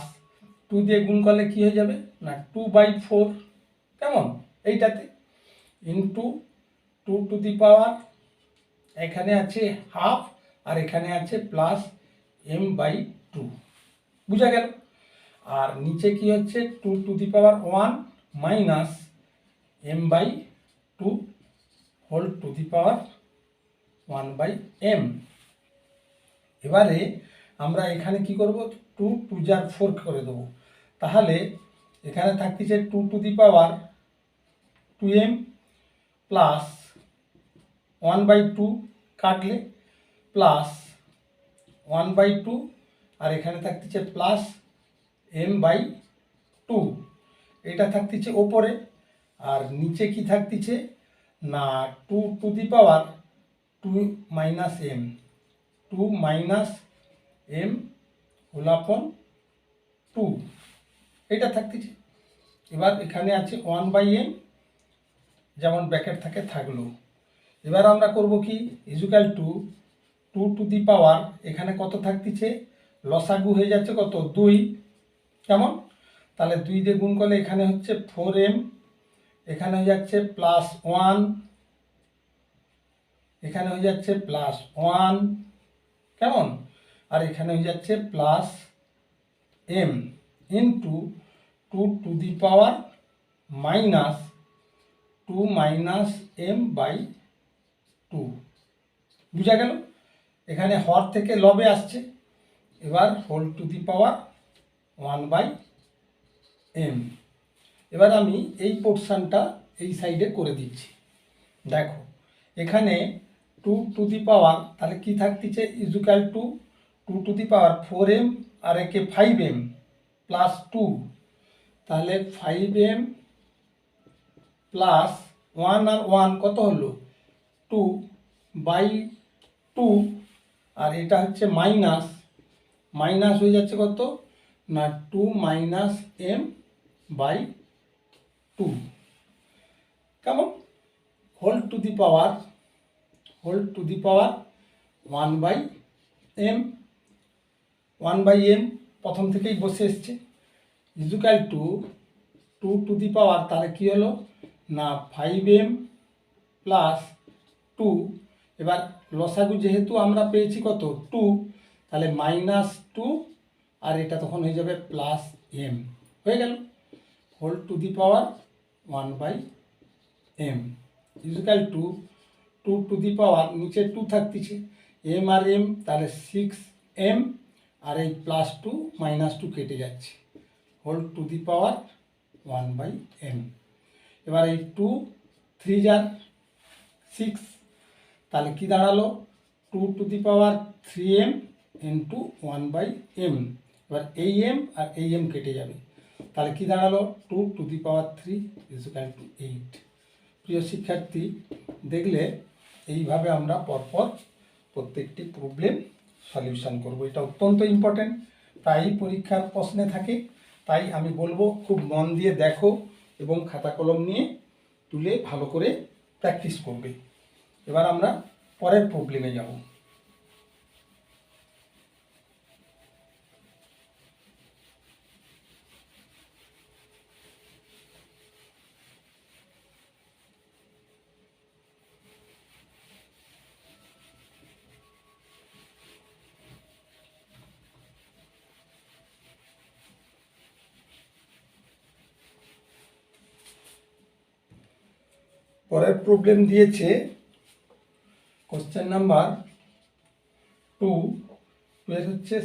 2 দিয়ে গুণ করলে কি হয়ে যাবে না 2/4। কেমন? এইটাতে ইন্টু 2 টু দি পাওয়ার, এখানে আছে হাফ আর এখানে আছে প্লাস m/2। বুঝা গেল? আর নিচে কি হচ্ছে? 2 to the power 1 minus m/2 whole to the power 1/m। এবারে আমরা এখানে কি করব? 2 টু যার 4 করে দেবো। তাহলে এখানে থাকতেছে 2 to the power 2m plus 1/2 কাটলে প্লাস 1/2, আর এখানে থাকতেছে প্লাস m/2, এটা থাকতেছে ওপরে। আর নিচে কি থাকতেছে না 2 to the power 2 minus m, 2 minus m whole upon 2, এটা থাকতেছে। এবার এখানে আছে 1/m, যেমন ব্র্যাকেট থাকে থাকলো। এবার আমরা করব কি equal to 2 to the power, এখানে কত থাকতেছে? লসাগু হয়ে যাচ্ছে কত? 2। কেমন? তাহলে 2 দিয়ে গুণ করলে এখানে হচ্ছে 4m এখানে হয়ে যাচ্ছে +1, এখানে হয়ে যাচ্ছে +1, কেমন, আর এখানে হয়ে যাচ্ছে +m into 2 minus 2 minus m/2। বুঝা গেল? এখানে হর থেকে লবে আসছে, এবার whole to the power 1/m। এবার আমি এই পোর্শনটা এই সাইডে করে দিচ্ছি। দেখো এখানে 2 টু দি পাওয়ার তাহলে কি থাকতেছে equal to 2 to the power 4m আর একে 5m প্লাস 2, তাহলে 5m প্লাস 1 আর 1 কত হলো 2/2, আর এটা হচ্ছে মাইনাস, মাইনাস হয়ে যাচ্ছে কত না 2 মাইনাস m/2, কেমন, whole to the power 1/m, 1/m প্রথম থেকেই বসে এসছে, equal to 2 to the power তাহলে কী হলো না 5m প্লাস 2, এবার লসাগু যেহেতু আমরা পেয়েছি কত 2, তাহলে -2 আর এটা তখন হয়ে যাবে +m, হয়ে গেল whole to the power 1/m equal to 2 to the power নিচে 2 থাকতেছে m আর m, তাহলে 6m আর এই +2 -2 কেটে যাচ্ছে, whole to the power 1/m। এবার এই 2 3 যার 6, তাহলে কি দাঁড়ালো 2 to the power 3m into 1/m। এবার এই m আর এই m কেটে যাবে, তাহলে কি দাঁড়ালো 2 to the power 3 equal to 8। প্রিয় শিক্ষার্থী, দেখলে এইভাবে আমরা পরপর প্রত্যেকটি প্রবলেম সলিউশন করব। এটা অত্যন্ত ইম্পর্টেন্ট, তাই পরীক্ষার প্রশ্নে থাকে, তাই আমি বলবো খুব মন দিয়ে দেখো এবং খাতা কলম নিয়ে তুলে ভালো করে প্র্যাকটিস করবে। এবার আমরা পরের প্রবলেমে যাব। পরের প্রবলেম দিয়েছে কোশ্চেন নাম্বার 2, এর হচ্ছে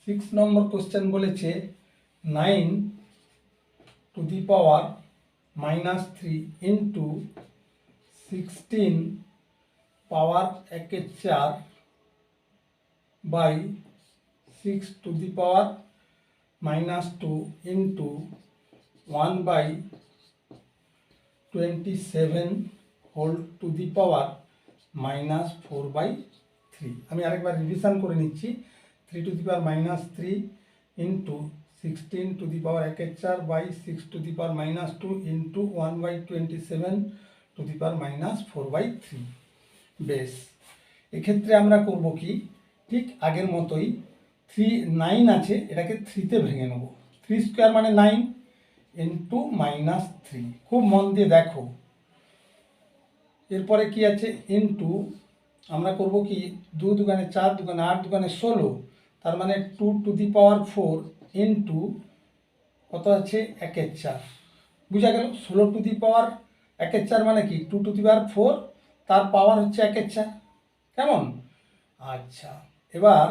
6 নম্বর কোশ্চেন বলেছে 9 to the power -3 into 16 power 1/4 by 6 to the power -2 into 1/27 whole to the power -4/3। আমি আরেকবার রিভিশন করে নিচ্ছি, 3 to the power -3 into 16 to the power 1/4 by 6 to the power -2 into 1/27 to the power -4/3। বেশ, এক্ষেত্রে আমরা করব কি ঠিক আগের মতোই 9 আছে, এটাকে 3তে ভেঙে নেব, 3 স্কোয়ার মানে 9 ইন্টু -3, খুব মন দিয়ে দেখো। এরপরে কি আছে ইন্টু, আমরা করব কি 2 দুগুণে 4 দুগুণে 8 দুগুণে 16, তার মানে 2 টু দি পাওয়ার 4 ইন্টু কত আছে 1/4, বুঝা গেল 16 টু দি পাওয়ার 1/4 মানে কি 2 টু দি পাওয়ার 4, তার পাওয়ার হচ্ছে 1/4, কেমন। আচ্ছা, এবার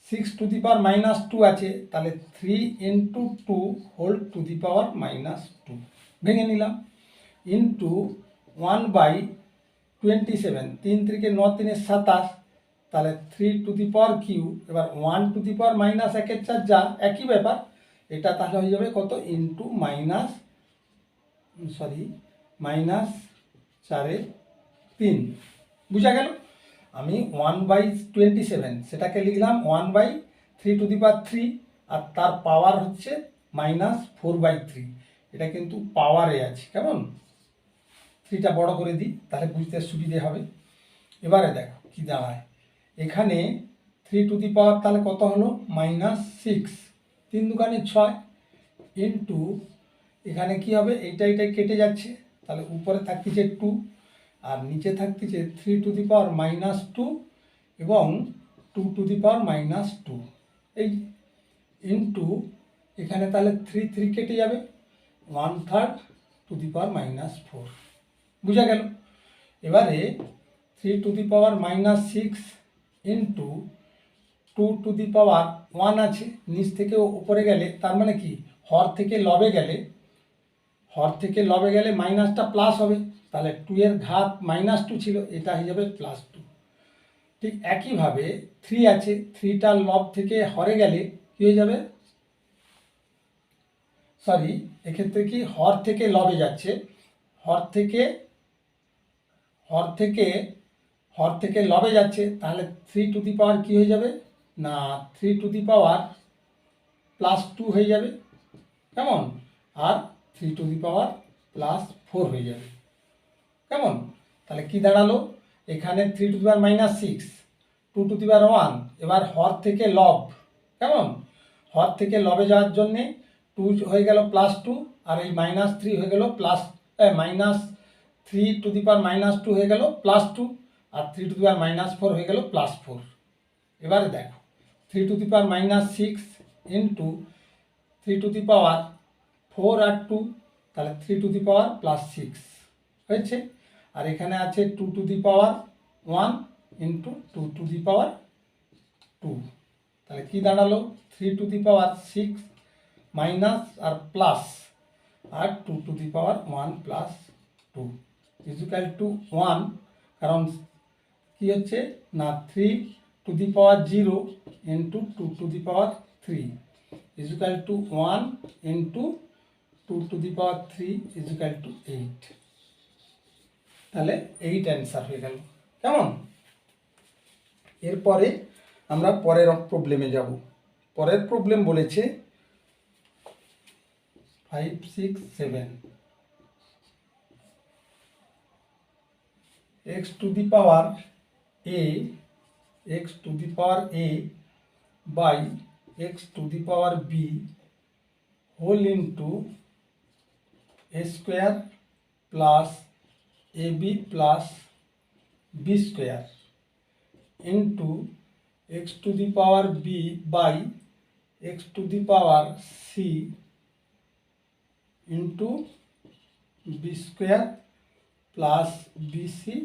6 টু দি পাওয়ার -2 আছে, তাহলে 3 into 2 whole to the power -2 ভেঙে নিলাম, ইন্টু 1/27, 3 3 9 3 27, তাহলে 3 টু দি পাওয়ার কিউ, এবার 1 টু দি পাওয়ার -1/4 যা একই ব্যাপার, এটা তাহলে হয়ে যাবে কত ইন্টু -4/3, বুঝা গেল। আমি 1/27 সেটাকে লিখলাম 1/3 টু দি পাওয়ার 3, আর তার পাওয়ার হচ্ছে -4/3, এটা কিন্তু পাওয়ারে আছে, কেমন। 3টা বড় করে দিই তাহলে বুঝতে সুবিধে হবে। এবারে দেখো কি দাঁড়ায়, এখানে 3 টু দি পাওয়ার তাহলে কত হলো -6, 3 দুগুণে 6 ইন্টু এখানে কি হবে, এইটা কেটে যাচ্ছে, তাহলে উপরে থাকতেছে 2 আর নিচে থাকতেছে 3⁻², এবং 2⁻², এই ইন্টু এখানে তাহলে 3 কেটে যাবে, 1/3⁻⁴ বুঝা গেল। এবারে 3⁻⁻6 ইন্টু 2⁻1 আছে, নিচ থেকে উপরে গেলে তার মানে কি হর থেকে লবে গেলে মাইনাসটা প্লাস হবে, তাহলে 2 এর ঘাত -2 ছিল, এটা হয়ে যাবে +2। ঠিক একইভাবে 3 আছে, 3টা লব থেকে হরে গেলে কি হয়ে যাবে, সরি এক্ষেত্রে কি হর থেকে লবে যাচ্ছে, হর থেকে লবে যাচ্ছে, তাহলে 3 কি হয়ে যাবে না 3⁻+2 হয়ে যাবে, কেমন, আর 3⁻+4 হয়ে যাবে, কেমন। তাহলে কি দাঁড়ালো, এখানে 3⁻⁻6, 2⁻1, এবার হর থেকে লব, কেমন, হর থেকে লবে যাওয়ার জন্যে 2 হয়ে গেল +2, আর এই -3 হয়ে গেল -3⁻2 হয়ে গেল +2, আর 3⁻4 হয়ে গেল +4। এবারে দেখো 3⁻6 ইন্টু 3⁻4 আর 2, তাহলে 3⁻+6 হয়েছে, আর এখানে আছে 2⁻1 ইন্টু 2⁻2, তাহলে কি দাঁড়ালো 3⁻6 minus r plus r 2⁻1+2 equal to 1, কারণ কি হচ্ছে না 3⁻0 into 2⁻3 equal to 1 into 2⁻3 equal to 8, তাহলে 8 অ্যান্সার হয়ে গেল, কেমন। এরপরে আমরা পরের প্রবলেমে যাব। পরের প্রবলেম বলেছে 5, 6, 7 x to the power a by x to the power b whole into a square plus ab plus b square into x to the power b by x to the power c into b square plus BC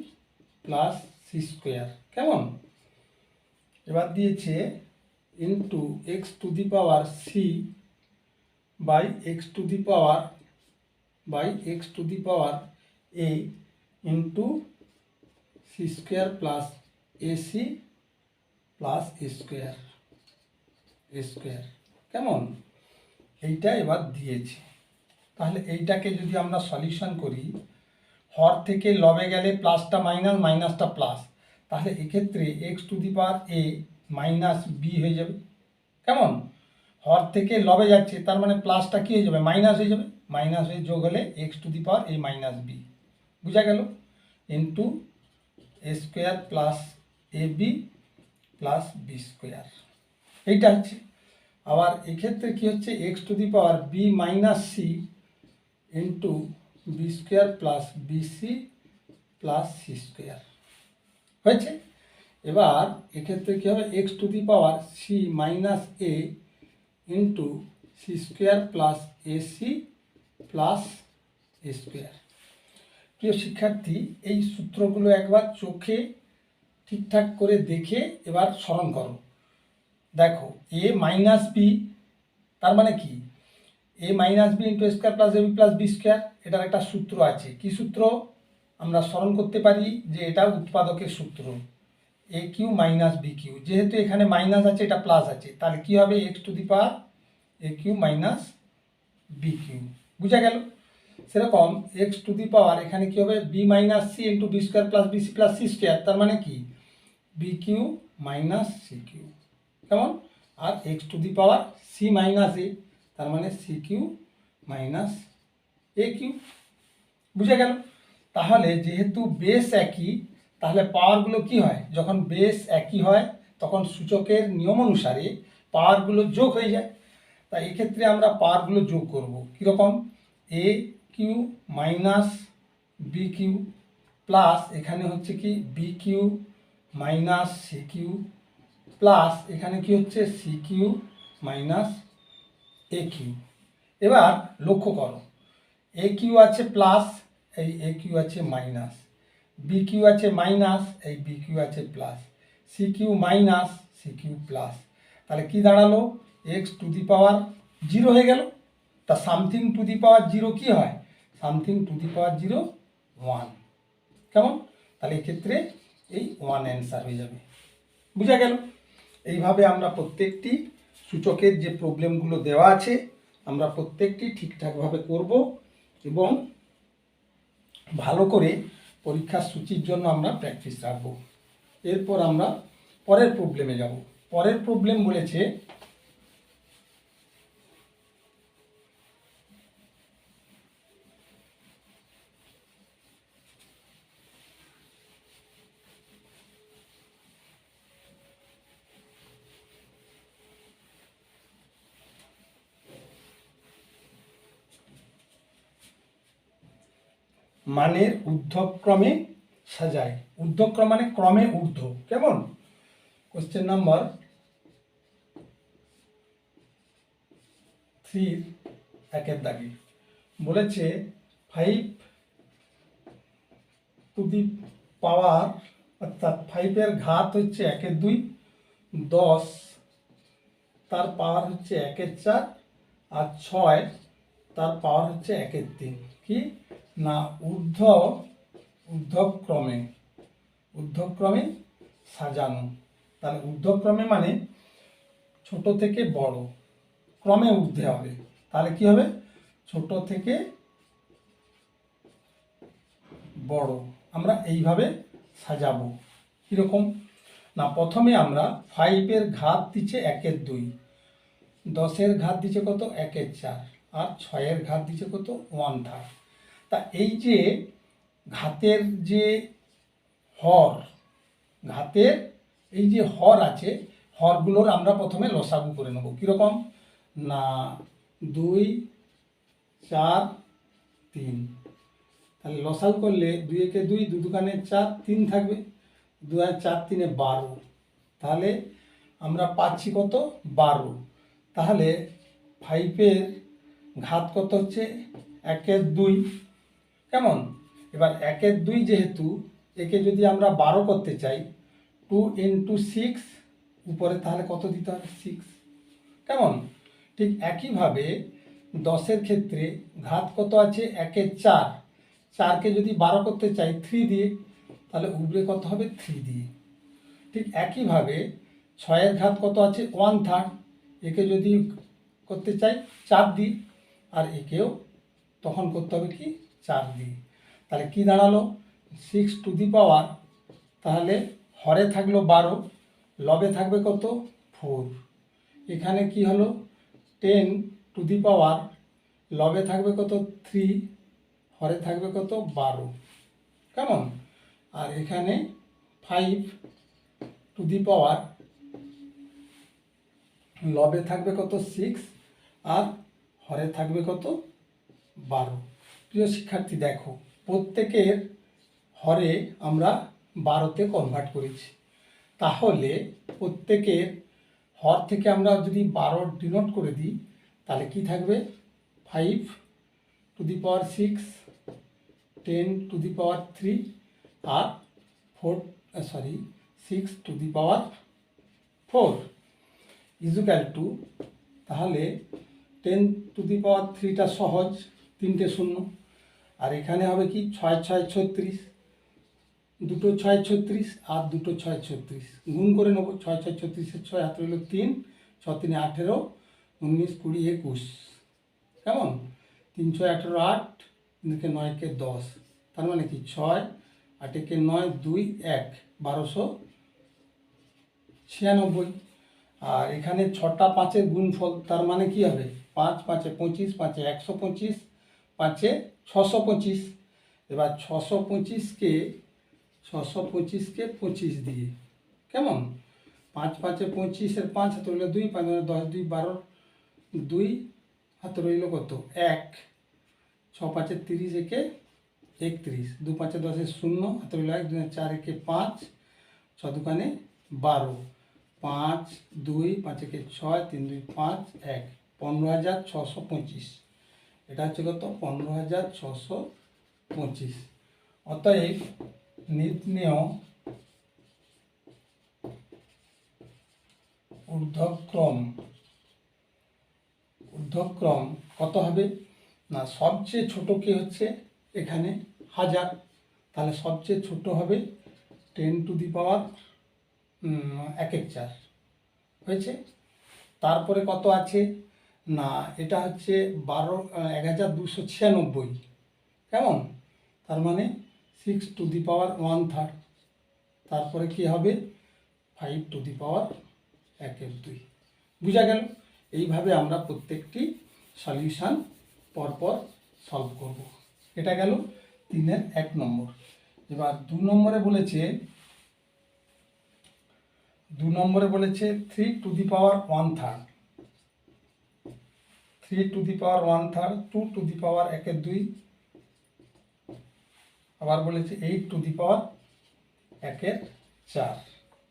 plus C square, কেমন। এবার দিয়েছে into x to the power c by x to the power a into c square plus ac plus square, কেমন। এইটা এবার দিয়েছে, তাহলে এইটাকে যদি আমরা সলিউশন করি, হর থেকে লবে গেলে প্লাসটা মাইনাস, মাইনাসটা প্লাস, তাহলে এক্ষেত্রে x to the power a minus b হয়ে যাবে, কেমন। হর থেকে লবে যাচ্ছে, তার মানে প্লাসটা কী হয়ে যাবে, মাইনাস হয়ে যাবে, মাইনাস হয়ে যোগ হলে x to the power a minus b, বুঝা গেল, into a square plus a b plus B square, এইটা হচ্ছে। আবার এক্ষেত্রে কী হচ্ছে, x to the power b minus C into B square plus BC plus C square হয়েছে। এবার এক্ষেত্রে কী হবে, x to the power C minus a into c square plus ac plus a square. প্রিয় শিক্ষার্থী, এই সূত্রগুলো একবার চোখে ঠিকঠাক করে দেখে এবার স্মরণ করো। দেখো এ মাইনাস বি, তার মানে কি A minus B into square plus A B plus B square, এটার একটা সূত্র আছে। কি সূত্র আমরা স্মরণ করতে পারি, যে এটা উৎপাদকের সূত্র, এ কিউ মাইনাস বি কিউ। যেহেতু এখানে মাইনাস আছে, এটা প্লাস আছে, তাহলে কি হবে, x to the power a Q minus B q, বুঝা গেল। সেরকম এক্স টু দি পাওয়ার এখানে কি হবে, B minus C into B square plus BC plus C square, তার মানে কি B Q minus C cube, কেমন। আর X to the power C minus A, তার মানে C Q minus A cube, বুঝে গেল। তাহলে যেহেতু বেস একই, তাহলে পাওয়ারগুলো কি হয়, যখন বেস একই হয় তখন সূচকের নিয়ম অনুসারে পাওয়ারগুলো যোগ হয়ে যায়। তাই এক্ষেত্রে আমরা পাওয়ারগুলো যোগ করব কীরকম, A Q minus B Q plus এখানে হচ্ছে কি B Q minus C Q plus এখানে কি হচ্ছে C Q minus A Q. এবার লক্ষ্য করো, এ কিউ আছে প্লাস, এই এ কিউ আছে মাইনাস, বি কিউ আছে মাইনাস, এই বি কিউ আছে plus, C Q minus C Q plus. তাহলে কি দাঁড়ালো, X to the power zero হয়ে গেল। তা something to the power zero কী হয়, something to the power zero one. কেমন, তাহলে এক্ষেত্রে এই ওয়ান অ্যান্সার হয়ে যাবে। বুঝা গেল। এইভাবে আমরা প্রত্যেকটি সূচকের যে প্রবলেমগুলো দেওয়া আছে আমরা প্রত্যেকটি ঠিকঠাকভাবে করব এবং ভালো করে পরীক্ষার সূচির জন্য আমরা প্র্যাকটিস রাখবো। এরপর আমরা পরের প্রবলেমে যাব। পরের প্রবলেম বলেছে মানের ঊর্ধ্বক্রমে সাজায়। ঊর্ধ্বক্রম মানে ক্রমে ঊর্ধ্ব। কেমন, কোশ্চেন নাম্বার 3 একের দাগে বলেছে 5 টু দি পাওয়ার, অর্থাৎ 5-এর ঘাত হচ্ছে 1/2, 10 তার পাওয়ার হচ্ছে 1/4 আর 6 তার পাওয়ার হচ্ছে 1/3। কি না, ঊর্ধ্বক্রমে সাজানো। তাহলে ঊর্ধ্বক্রমে মানে ছোট থেকে বড়, ক্রমে ঊর্ধ্বে হবে। তাহলে কি হবে, ছোট থেকে বড় আমরা এইভাবে সাজাবো। কীরকম না, প্রথমে আমরা 5-এর ঘাত দিচ্ছে 1/2, 10-এর ঘাত দিচ্ছে কত 1/4 আর 6-এর ঘাত দিচ্ছে কত 1/3। তা এই যে ঘাতের যে ঘাতের এই যে হর আছে, হরগুলোর আমরা প্রথমে লসাগু করে নেব। কীরকম না, 2, 4, 3। তাহলে লসাগু করলে 2 একে 2, 2 দুগুণে 4, 3 থাকবে, 2 আর 4 3 12। তাহলে আমরা পাচ্ছি কত 12। তাহলে 5-এর ঘাত কত হচ্ছে 1/2। কেমন, এবার 1/2 যেহেতু একে যদি আমরা 12 করতে চাই, 2 × 6 উপরে তাহলে কত দিতে হবে 6। কেমন, ঠিক একইভাবে 10-এর ক্ষেত্রে ঘাত কত আছে 1/4, 4কে যদি 12 করতে চাই 3 দিয়ে, তাহলে উপরে কত হবে 3 দিয়ে। ঠিক একইভাবে 6-এর ঘাত কত আছে 1/3, একে যদি করতে চাই 4 দিই, আর একেও তখন করতে হবে কি 4 দিয়ে। তাহলে কি দাঁড়ালো 6 টু দি পাওয়ার, তাহলে হরে থাকলো 12, লবে থাকবে কত 4। এখানে কি হলো 10 টু দি পাওয়ার, লবে থাকবে কত 3, হরে থাকবে কত 12। কেমন, আর এখানে 5 টু দি পাওয়ার, লবে থাকবে কত 6 আর হরে থাকবে কত 12। প্রিয় শিক্ষার্থী দেখো, প্রত্যেকের হরে আমরা 12-তে কনভার্ট করেছি। তাহলে প্রত্যেকের হর থেকে আমরা যদি 12 ডিনোট করে দিই, তাহলে কি থাকবে 5 to the power 6, 10 to the power 3 আর 6 to the power 4 equal to, তাহলে 10 টু দি পাওয়ার 3টা সহজ, 3টে শূন্য, আর এখানে হবে কি 6 6 36, দুটো 6 36 আর দুটো 6 36 গুণ করে নেবো। 6 6 36-এর 6 হাত রইল 3, 6 3 18, 19 20 21। কেমন, 3 6 18 8, 3 9 10, তার মানে কি 6 8 9 2 1, 1296। আর এখানে 6টা 5-এর গুণফল, তার মানে কি হবে 5 5 25, 5 125, 5 625। এবার 625কে 25 দিয়ে, কেমন 5 5 25-এর 5 হাতে রইল 2, 5 10 2 12, 2 হাতে রইল কত 1, 5 30 একে 31, 2 5 10 0, হাতে রইল 1, 2 4 একে 5, 6 দুগুণে 12, 5 2 5 একে 6, 3 2 5 1, 15,625। এটা হচ্ছে কত? 15,625। অতএব নির্ণেয় ঊর্ধ্বক্রম কত হবে? না, সবচেয়ে ছোট কি হচ্ছে এখানে 1000, তাহলে সবচেয়ে ছোট হবে 10 টু দি পাওয়ার 1/4 হয়েছে। তারপরে কত আছে? না, এটা হচ্ছে 12,1296, কেমন? তার মানে 6 টু দি পাওয়ার 1/3। তারপরে কি হবে? 5 টু দি পাওয়ার 1/2। বুঝা গেল? এইভাবে আমরা প্রত্যেকটি সলিউশন পরপর সলভ করব। এটা গেল 3-এর 1 নম্বর। এবার 2 নম্বরে বলেছে 3 to the power 1/3, 3 to the power 1/3, 2 to the power 1/2, আবার বলেছে 8 টু দি পাওয়ার 1/4,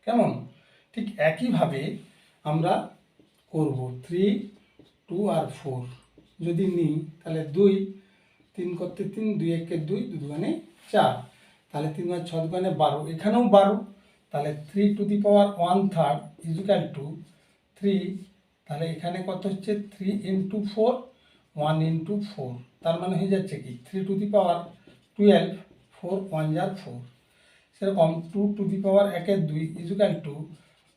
কেমন? ঠিক একইভাবে আমরা করব 3 2 আর 4 যদি নিই তাহলে 2 3 করতে 3, 2 1 2, 2 দুগুণে 4, তাহলে 3 আর 6 দুগুণে 12, এখানেও 12, তাহলে 3 to the power 1/3 equal two 3, তাহলে এখানে কত হচ্ছে? 3 ইন্টু 4, 1 ইন্টু 4, তার মানে হয়ে যাচ্ছে কি 3 টু দি পাওয়ার 12, 4 1 jar 4। সেরকম 2 to the power 1/2 equal to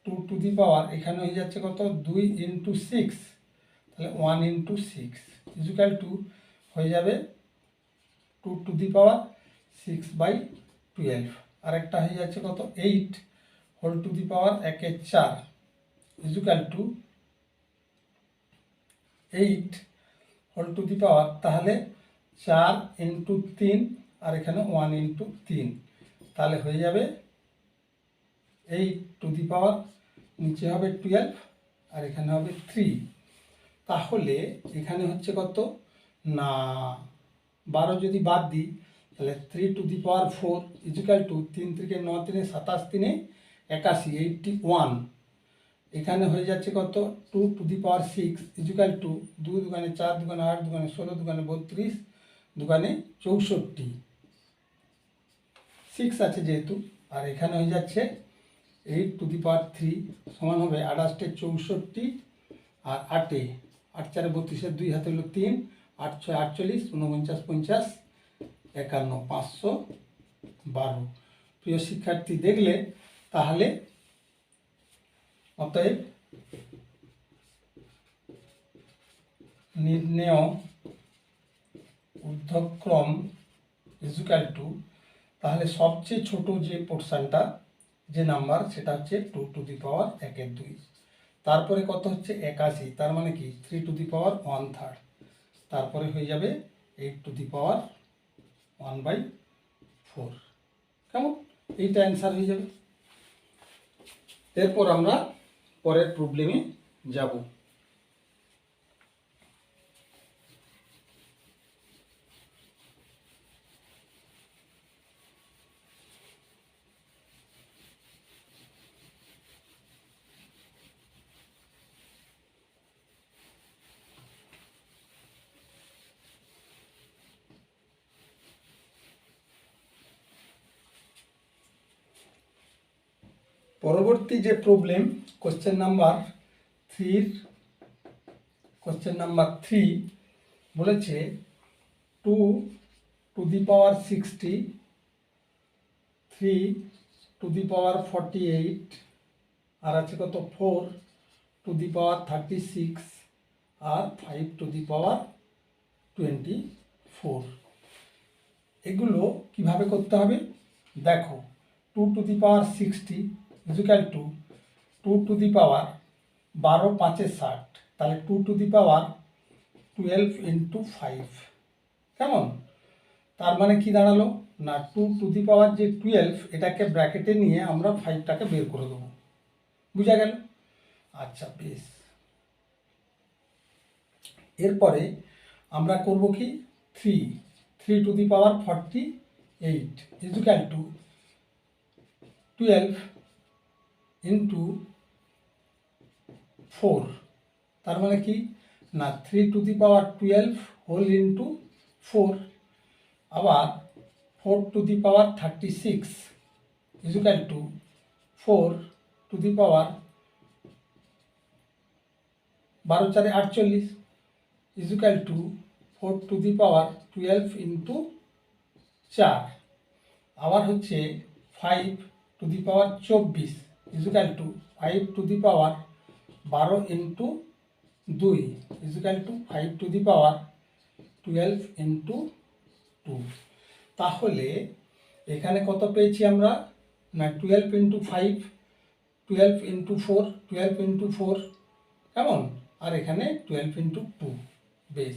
2 to the power, এখানে হয়ে যাচ্ছে কত? 2 ইন্টু 6, তাহলে 1 ইন্টু 6 ইকুয়াল টু হয়ে যাবে 2 টু দি পাওয়ার 6/12। আরেকটা হয়ে যাচ্ছে কত? 8 whole to the power 1/4 equal to 8 whole to the power, তাহলে 4 ইন্টু 3 আর এখানে 1 ইন্টু 3, তাহলে হয়ে যাবে 8 টু দি পাওয়ার, নিচে হবে 12 আর এখানে হবে 3। তাহলে এখানে হচ্ছে কত? না, 12 যদি বাদ দিই তাহলে 3 to the power 4 equal to 3 থেকে 9 3 27 3 81, 81। এখানে হয়ে যাচ্ছে কত? 2 to the power 6 equal to 2 দুগুণে 4 দুগুণে 8 দুগুণে 16 দুগুণে 32 দুগুণে 64, 6 আছে যেহেতু। আর এখানে হয়ে যাচ্ছে 8 টু দি পাওয়ার 3 সমান হবে 28 64 আর 8 8 4 32, 2 হাতে হলো 3, 8 6 48, 49 50 51, 512। প্রিয় শিক্ষার্থী, দেখলে তাহলে অতএব নির্ণেয় ঊর্ধ্বক্রম ইকুয়াল টু, তাহলে সবচেয়ে ছোট যে পোর্শনটা, যে নাম্বার, সেটা হচ্ছে 2 টু দি পাওয়ার 1/2। তারপরে কত হচ্ছে? 81, তার মানে কি 3 টু দি পাওয়ার 1/3, তারপরে হয়ে যাবে 8 টু দি পাওয়ার 1/4, কেমন? এইটা অ্যান্সার হয়ে যাবে। এরপর আমরা পরের প্রবলেমে যাব। পরবর্তী যে প্রবলেম, কোশ্চেন নাম্বার 3 বলেছে 2 to the power 60, 3 to the power 48, আর আছে কত? 4 to the power 36 R 5 to the power 24। এগুলো কিভাবে করতে হবে দেখো। 2 to the power 60 equal to 2 to the power 12 5 60, তাহলে 2 টু দি পাওয়ার 12 ইন্টু 5, কেমন? তার মানে কি দাঁড়ালো? না, 2 টু দি পাওয়ার যে 12, এটাকে ব্র্যাকেটে নিয়ে আমরা 5টাকে বের করে দেবো। বুঝা গেল? আচ্ছা, বেশ। এরপরে আমরা করব কি? 3 to the power 48 equal to 12 into 4। তার মানে কি না 3 to the power 12 whole into 4, আবার 4 to the power 36 equal to 4 to the power 12 4 48 equal to 4 to the power 12 into 4, আবার হচ্ছে 5 to the power 24 equal to 5 to the power 12 into 2 equal to 5 to the power 12 into 2। তাহলে এখানে কত পেয়েছি আমরা না 12 ইন্টু 5, 12 ইন্টু 4, 12 ইন্টু 4 কেমন, আর এখানে 12 ইন্টু 2। বেশ,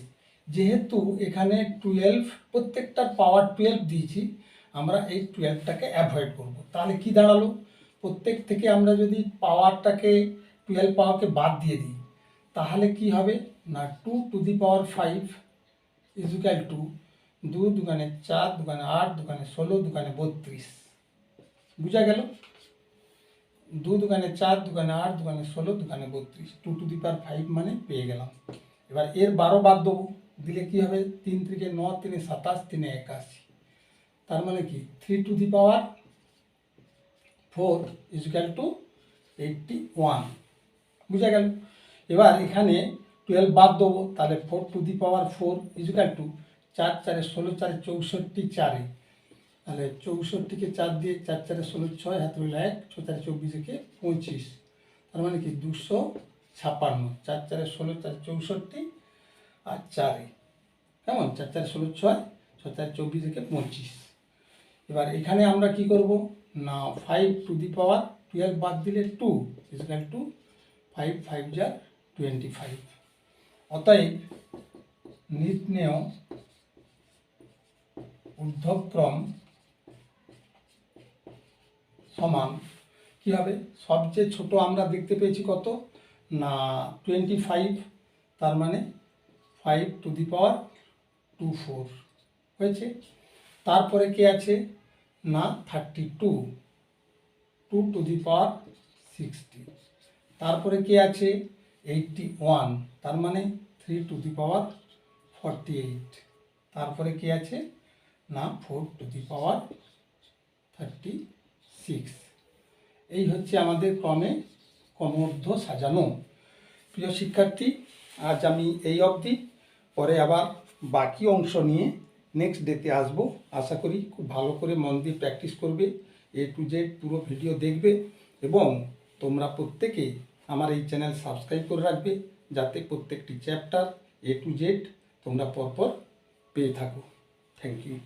যেহেতু এখানে 12 প্রত্যেকটার পাওয়ার 12 দিয়েছি, আমরা এই 12টাকে অ্যাভয়েড করব। তাহলে কি দাঁড়ালো, প্রত্যেক থেকে আমরা যদি পাওয়ারটাকে 12 পাওয়ারকে বাদ দিয়ে দিই তাহলে কি হবে না 2 to the power 5 equal two 2 দুগুণে 4 দুগুণে 8 দুগুণে 16 দুগুণে 32। বুঝা গেল? 2 দুগুণে 4 দুগুণে 8 দুগুণে 16 দুগুণে 32, 2 টু দি পাওয়ার 5 মানে পেয়ে গেলাম। এবার এর 12 বাদ দেবো, দিলে কি হবে 3 থেকে 9 3 27 3 81, তার মানে কি 3 to the power 4 equal two 81। বুঝা গেল? এবার এখানে 12 বাদ দেবো, তাহলে 4 to the power 4 equal to 4 4 16 4 64 4, তাহলে 64কে 4 দিয়ে 4 4 16 6 হাতে রইল 1 6 4 24 কে 25, তার মানে কি 256। 4 4 16 4 64 আর 4 কেমন 4 4 16 6 6 4 24 কে 25। এবার এখানে আমরা কি করব না 5 টু দি পাওয়ার 12 বাদ দিলে 2 ইজুক্যাল টু 5 5 যা 25। অতএব নির্ণেয় ঊর্ধ্বক্রম সমান কী হবে, সবচেয়ে ছোট আমরা দেখতে পেয়েছি কত না 25, তার মানে 5 টু দি পাওয়ার 24 হয়েছে। তারপরে কে আছে না 32, 2 টু দি পাওয়ার 60। তারপরে কে আছে 81, তার মানে 3 টু দি পাওয়ার 48। তারপরে কে আছে না 4 টু দি পাওয়ার 36। এই হচ্ছে আমাদের ক্রমে ক্রমোর্ধ্ব সাজানো। প্রিয় শিক্ষার্থী, আজ আমি এই অবধি, পরে আবার বাকি অংশ নিয়ে নেক্সট ডেতে আসবো। আশা করি খুব ভালো করে মন দিয়ে প্র্যাকটিস করবে, A to Z পুরো ভিডিও দেখবে এবং তোমরা প্রত্যেকে আমার এই চ্যানেল সাবস্ক্রাইব করে রাখবে, যাতে প্রত্যেকটি চ্যাপ্টার A to Z তোমরা পরপর পেয়ে থাকো। Thank you.